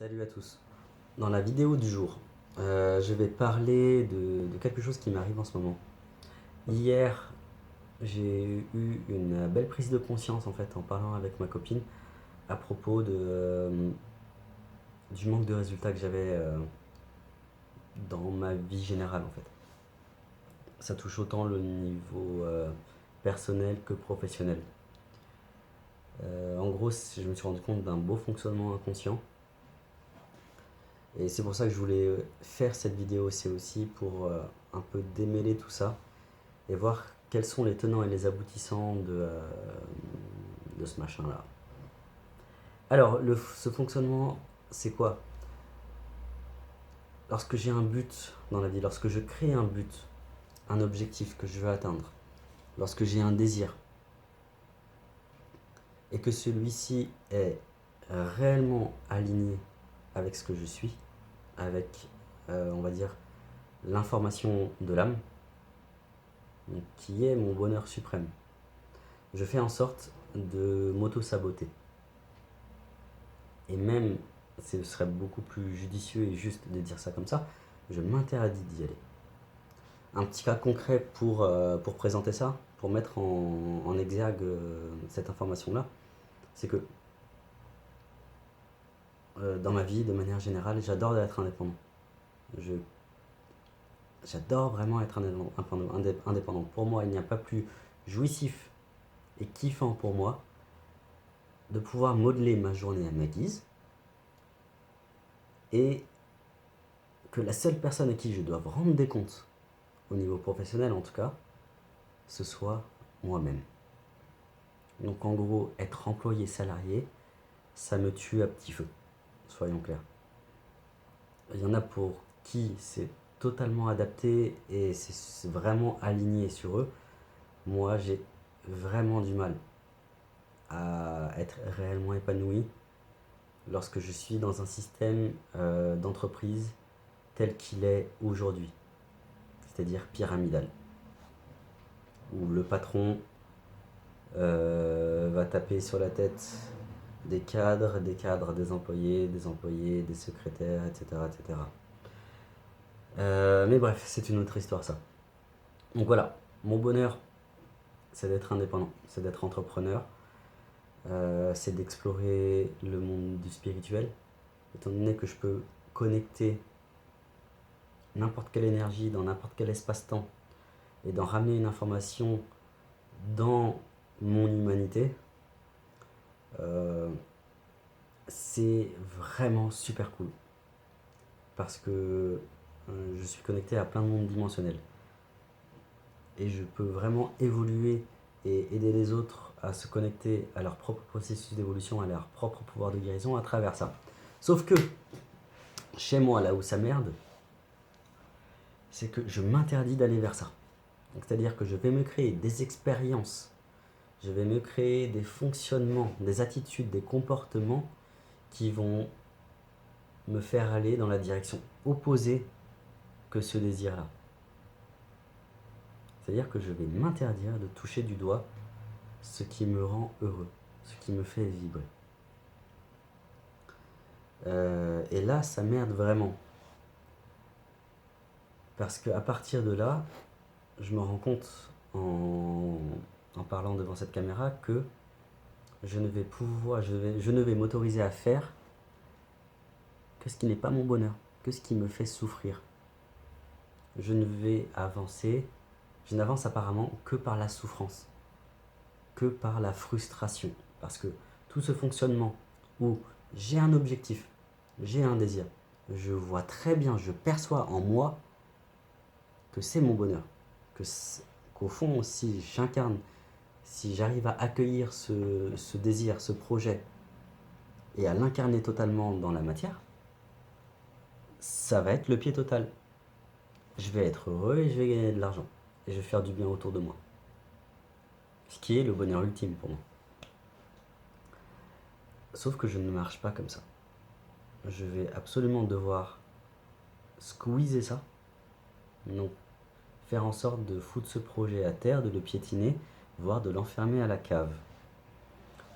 Salut à tous. Dans la vidéo du jour, je vais parler de quelque chose qui m'arrive en ce moment. Hier, j'ai eu une belle prise de conscience en fait en parlant avec ma copine à propos du manque de résultats que j'avais dans ma vie générale en fait. Ça touche autant le niveau personnel que professionnel. En gros, je me suis rendu compte d'un beau fonctionnement inconscient. Et c'est pour ça que je voulais faire cette vidéo, c'est aussi pour un peu démêler tout ça et voir quels sont les tenants et les aboutissants de ce machin-là. Alors, ce fonctionnement, c'est quoi? Lorsque j'ai un but dans la vie, lorsque je crée un but, un objectif que je veux atteindre, lorsque j'ai un désir, et que celui-ci est réellement aligné avec ce que je suis, avec, on va dire, l'information de l'âme, qui est mon bonheur suprême. Je fais en sorte de m'auto-saboter. Et même, ce serait beaucoup plus judicieux et juste de dire ça comme ça, je m'interdis d'y aller. Un petit cas concret pour présenter ça, pour mettre en exergue cette information-là, c'est que dans ma vie, de manière générale, j'adore être indépendant. J'adore vraiment être indépendant. Pour moi, il n'y a pas plus jouissif et kiffant pour moi de pouvoir modeler ma journée à ma guise et que la seule personne à qui je dois rendre des comptes, au niveau professionnel en tout cas, ce soit moi-même. Donc en gros, être employé salarié, ça me tue à petit feu, soyons clairs. Il y en a pour qui c'est totalement adapté et c'est vraiment aligné sur eux. Moi, j'ai vraiment du mal à être réellement épanoui lorsque je suis dans un système d'entreprise tel qu'il est aujourd'hui, c'est-à-dire pyramidal, où le patron va taper sur la tête des cadres, des employés, des secrétaires, etc. etc. Mais bref, c'est une autre histoire ça. Donc voilà, mon bonheur, c'est d'être indépendant, c'est d'être entrepreneur, c'est d'explorer le monde du spirituel, étant donné que je peux connecter n'importe quelle énergie dans n'importe quel espace-temps et d'en ramener une information dans mon humanité, c'est vraiment super cool. Parce que je suis connecté à plein de mondes dimensionnels. Et je peux vraiment évoluer et aider les autres à se connecter à leur propre processus d'évolution, à leur propre pouvoir de guérison à travers ça. Sauf que, chez moi, là où ça merde, c'est que je m'interdis d'aller vers ça. C'est-à-dire que je vais me créer des expériences, je vais me créer des fonctionnements, des attitudes, des comportements qui vont me faire aller dans la direction opposée que ce désir-là. C'est-à-dire que je vais m'interdire de toucher du doigt ce qui me rend heureux, ce qui me fait vibrer. Et là, ça merde vraiment. Parce qu'à partir de là, je me rends compte en parlant devant cette caméra que je ne vais m'autoriser à faire que ce qui n'est pas mon bonheur, que ce qui me fait souffrir. Je n'avance apparemment que par la souffrance, que par la frustration. Parce que tout ce fonctionnement où j'ai un objectif, j'ai un désir, je vois très bien, je perçois en moi que c'est mon bonheur, qu'au fond, si j'incarne, si j'arrive à accueillir ce désir, ce projet, et à l'incarner totalement dans la matière, ça va être le pied total. Je vais être heureux et je vais gagner de l'argent. Et je vais faire du bien autour de moi. Ce qui est le bonheur ultime pour moi. Sauf que je ne marche pas comme ça. Je vais absolument devoir squeezer ça. Donc, faire en sorte de foutre ce projet à terre, de le piétiner, voire de l'enfermer à la cave.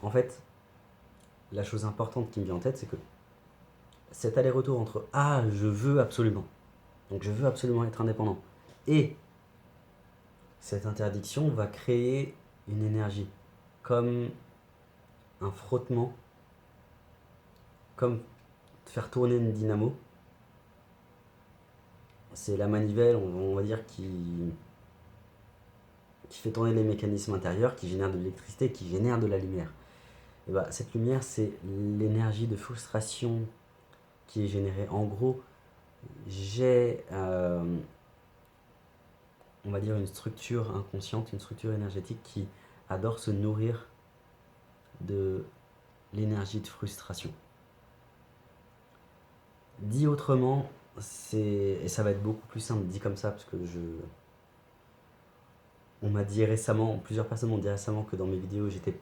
En fait, la chose importante qui me vient en tête, c'est que cet aller-retour entre ah, je veux absolument, donc je veux absolument être indépendant, et cette interdiction va créer une énergie, comme un frottement, comme faire tourner une dynamo. C'est la manivelle, on va dire, qui fait tourner les mécanismes intérieurs, qui génère de l'électricité, qui génère de la lumière. Et bah, cette lumière, c'est l'énergie de frustration qui est générée. En gros, j'ai, on va dire, une structure inconsciente, une structure énergétique qui adore se nourrir de l'énergie de frustration. Dit autrement, et ça va être beaucoup plus simple dit comme ça, parce que on m'a dit récemment, plusieurs personnes m'ont dit récemment que dans mes vidéos j'étais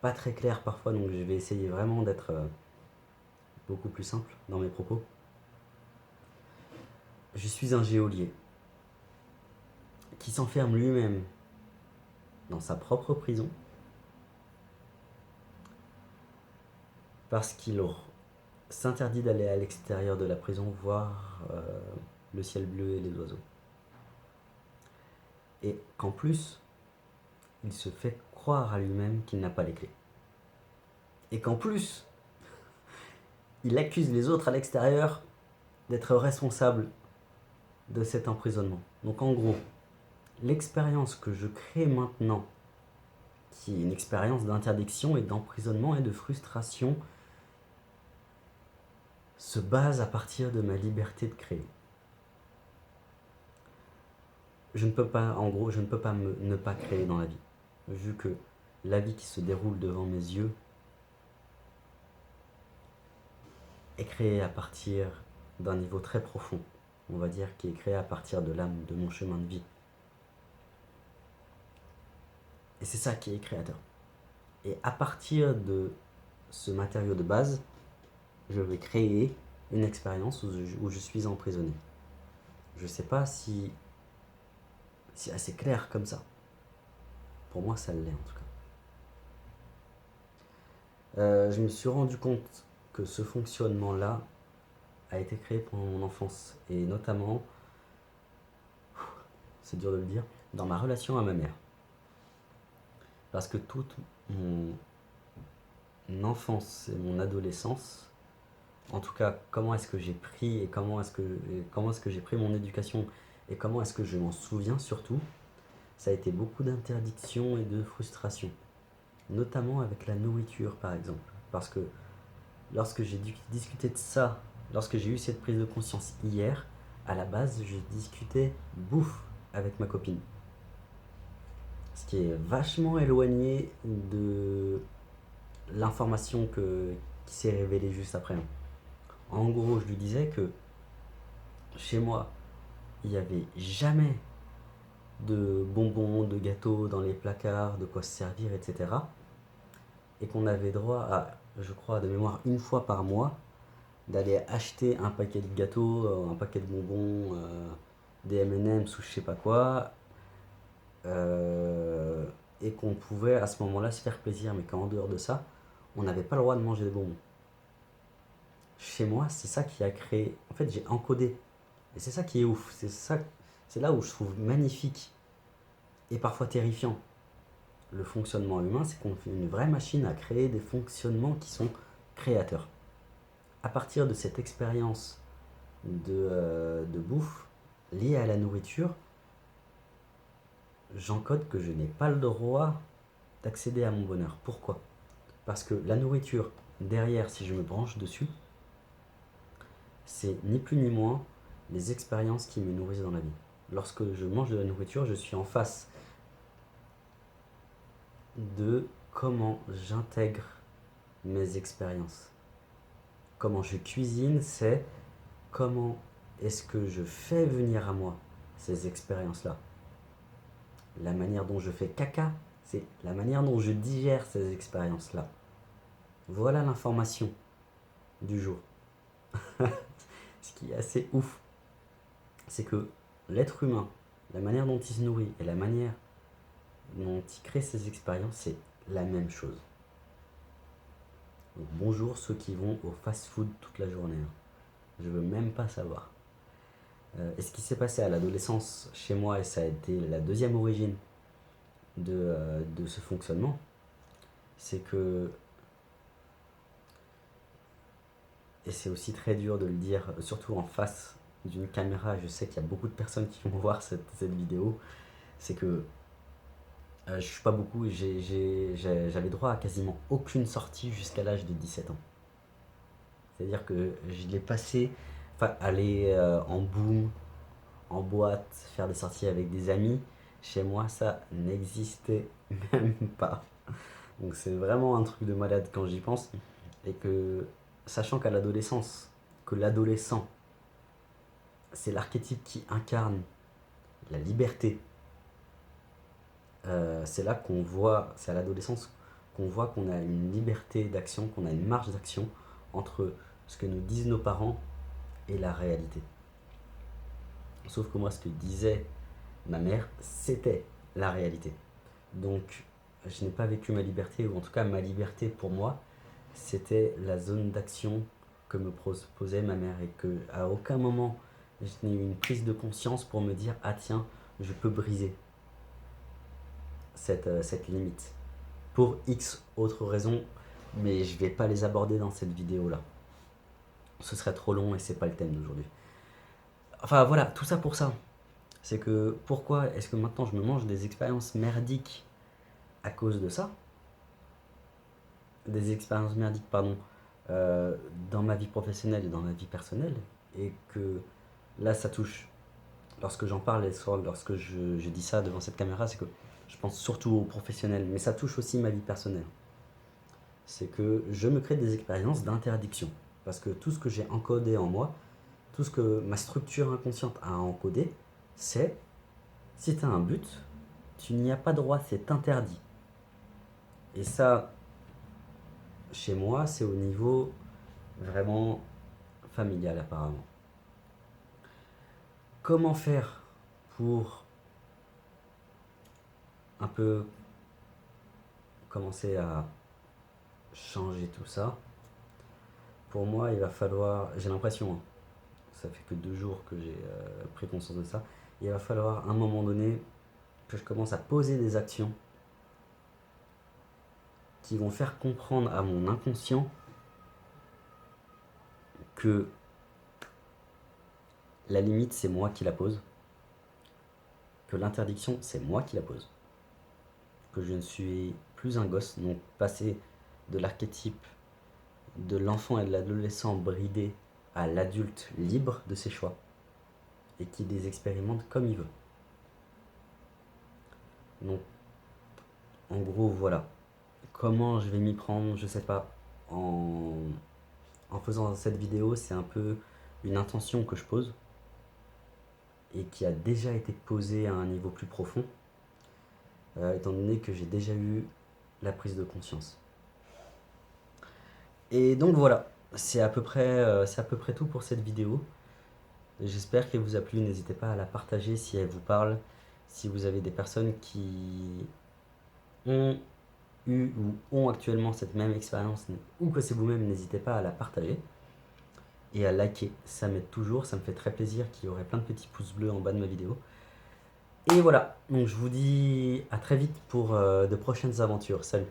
pas très clair parfois, donc je vais essayer vraiment d'être beaucoup plus simple dans mes propos. Je suis un geôlier qui s'enferme lui-même dans sa propre prison parce qu'il s'interdit d'aller à l'extérieur de la prison voir le ciel bleu et les oiseaux. Et qu'en plus, il se fait croire à lui-même qu'il n'a pas les clés. Et qu'en plus, il accuse les autres à l'extérieur d'être responsables de cet emprisonnement. Donc en gros, l'expérience que je crée maintenant, qui est une expérience d'interdiction et d'emprisonnement et de frustration, se base à partir de ma liberté de créer. Je ne peux pas, en gros, je ne peux pas ne pas créer dans la vie, vu que la vie qui se déroule devant mes yeux est créée à partir d'un niveau très profond, on va dire, qui est créée à partir de l'âme, de mon chemin de vie. Et c'est ça qui est créateur. Et à partir de ce matériau de base, je vais créer une expérience où je suis emprisonné. Je ne sais pas si c'est assez clair comme ça. Pour moi, ça l'est en tout cas. Je me suis rendu compte que ce fonctionnement-là a été créé pendant mon enfance. Et notamment, c'est dur de le dire, dans ma relation à ma mère. Parce que toute mon enfance et mon adolescence, en tout cas, comment est-ce que j'ai pris et comment est-ce que j'ai pris mon éducation et comment est-ce que je m'en souviens surtout, ça a été beaucoup d'interdictions et de frustrations. Notamment avec la nourriture par exemple. Parce que lorsque j'ai discuté de ça, lorsque j'ai eu cette prise de conscience hier, à la base je discutais bouffe avec ma copine. Ce qui est vachement éloigné de l'information qui s'est révélée juste après. En gros, je lui disais que chez moi, il n'y avait jamais de bonbons, de gâteaux dans les placards, de quoi se servir, etc. Et qu'on avait droit à, je crois, de mémoire, une fois par mois, d'aller acheter un paquet de gâteaux, un paquet de bonbons, des M&M's ou je sais pas quoi, et qu'on pouvait à ce moment-là se faire plaisir, mais qu'en dehors de ça, on n'avait pas le droit de manger des bonbons. Chez moi, c'est ça qui a créé. En fait, j'ai encodé. Et c'est ça qui est ouf. C'est là où je trouve magnifique et parfois terrifiant le fonctionnement humain, c'est qu'on fait une vraie machine à créer des fonctionnements qui sont créateurs. À partir de cette expérience de bouffe liée à la nourriture, j'encode que je n'ai pas le droit d'accéder à mon bonheur. Pourquoi ? Parce que la nourriture, derrière, si je me branche dessus, c'est ni plus ni moins les expériences qui me nourrissent dans la vie. Lorsque je mange de la nourriture, je suis en face de comment j'intègre mes expériences. Comment je cuisine, c'est comment est-ce que je fais venir à moi ces expériences-là. La manière dont je fais caca, c'est la manière dont je digère ces expériences-là. Voilà l'information du jour. Ce qui est assez ouf, c'est que l'être humain, la manière dont il se nourrit et la manière dont il crée ses expériences, c'est la même chose. Donc, bonjour ceux qui vont au fast-food toute la journée, hein. Je veux même pas savoir. Et ce qui s'est passé à l'adolescence chez moi, et ça a été la deuxième origine de ce fonctionnement, c'est que, et c'est aussi très dur de le dire, surtout en face d'une caméra, je sais qu'il y a beaucoup de personnes qui vont voir cette vidéo, c'est que je suis pas beaucoup, j'avais droit à quasiment aucune sortie jusqu'à l'âge de 17 ans. C'est-à-dire que je l'ai passé, enfin, aller en boom, en boîte, faire des sorties avec des amis, chez moi ça n'existait même pas. Donc c'est vraiment un truc de malade quand j'y pense. Et que, sachant qu'à l'adolescence, que l'adolescent, c'est l'archétype qui incarne la liberté, c'est là qu'on voit, c'est à l'adolescence qu'on voit qu'on a une liberté d'action, qu'on a une marge d'action entre ce que nous disent nos parents et la réalité. Sauf que moi, ce que disait ma mère, c'était la réalité. Donc, je n'ai pas vécu ma liberté, ou en tout cas, ma liberté pour moi, c'était la zone d'action que me proposait ma mère, et que à aucun moment je n'ai eu une prise de conscience pour me dire ah tiens, je peux briser cette limite pour X autres raisons, mais je vais pas les aborder dans cette vidéo là, ce serait trop long et c'est pas le thème d'aujourd'hui. Enfin voilà, tout ça pour ça, c'est que pourquoi est-ce que maintenant je me mange des expériences merdiques à cause de ça, des expériences merdiques pardon, dans ma vie professionnelle et dans ma vie personnelle, et que là ça touche, lorsque j'en parle et lorsque je dis ça devant cette caméra, c'est que je pense surtout aux professionnels, mais ça touche aussi ma vie personnelle. C'est que je me crée des expériences d'interdiction. Parce que tout ce que j'ai encodé en moi, tout ce que ma structure inconsciente a encodé, c'est si tu as un but, tu n'y as pas droit, c'est interdit. Et ça, chez moi, c'est au niveau vraiment familial apparemment. Comment faire pour un peu commencer à changer tout ça? Pour moi, il va falloir, j'ai l'impression, hein, ça fait que 2 jours que j'ai pris conscience de ça, il va falloir à un moment donné que je commence à poser des actions qui vont faire comprendre à mon inconscient que la limite c'est moi qui la pose, que l'interdiction c'est moi qui la pose, que je ne suis plus un gosse, donc passer de l'archétype de l'enfant et de l'adolescent bridé à l'adulte libre de ses choix et qui les expérimente comme il veut. Donc en gros voilà. Comment je vais m'y prendre, je sais pas. En faisant cette vidéo, c'est un peu une intention que je pose et qui a déjà été posée à un niveau plus profond, étant donné que j'ai déjà eu la prise de conscience. Et donc voilà, c'est à peu près tout pour cette vidéo. J'espère qu'elle vous a plu, n'hésitez pas à la partager si elle vous parle, si vous avez des personnes qui ont eu ou ont actuellement cette même expérience, ou que c'est vous-même, n'hésitez pas à la partager et à liker, ça m'aide toujours, ça me fait très plaisir qu'il y aurait plein de petits pouces bleus en bas de ma vidéo. Et voilà, donc je vous dis à très vite pour de prochaines aventures, salut.